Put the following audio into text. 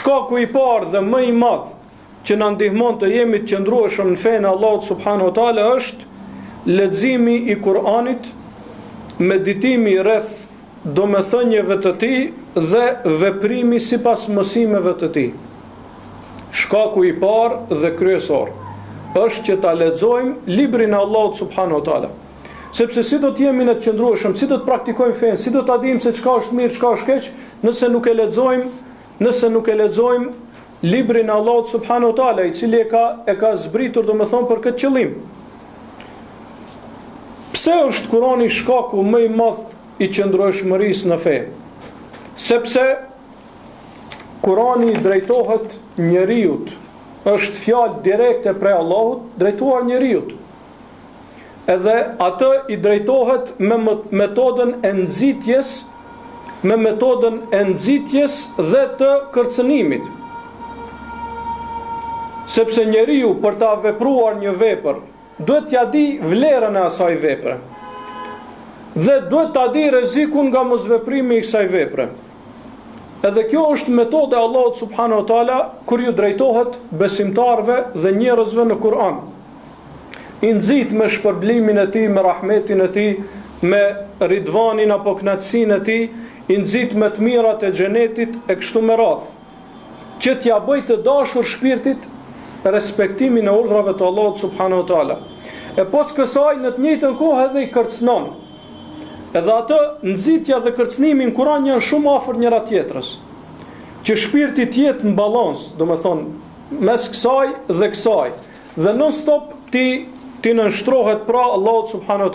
Shkaku i parë dhe më i madh që na ndihmon të jemi të qëndrueshëm në fenë e Allahut subhanahu wa taala është leximi i Kuranit, meditimi rreth domethënieve të tij dhe veprimi sipas mësimeve të tij. Shkaku i parë dhe kryesor është që ta lexojmë librin e Allahut subhanahu wa taala. Sepse si do të jemi në të qëndrueshëm, si do të praktikojmë fenë, si do ta dimë se çka është mirë, çka është keq, nëse nuk e lexojmë librin e Allahut subhanahu wa taala, i cili e ka zbritur domethënë për këtë qëllim. Pse është Kurani shkaku më i madh i qëndrueshmërisë në fe? Sepse Kurani drejtohet njerëzit, është fjalë direkte prej Allahut drejtuar njerëzit. Edhe atë i drejtohet me metodën e nxitjes dhe të kërcënimit. Sepse njeriu për ta vepruar një vepër duhet t'ja di vlerën e asaj vepre dhe duhet t'a di rrezikun nga mosveprimi i kësaj vepre. Edhe kjo është metoda e Allahut subhanahu wa taala kur ju drejtohet besimtarve dhe njerëzve në Kur'an. I nxit me shpërblimin e tij, me rahmetin e tij, me ridvanin apo kënaqësinë e tij, i nxit me të mirat e xhenetit e kështu me radhë, që t'ja bëj të dashur shpirtit respektimin e urdhrave të Allahut subhanahu wa taala. E pas kësaj në të njëjtën kohë edhe i kërcënon. Edhe atë nxitja dhe kërcënimi në Kur'an janë shumë afër njëra tjetrës. Që shpirti të jetë në balans, domethënë mes kësaj dhe kësaj. Dhe non stop ti nënshtrohet pra Allahut subhanahu wa taala.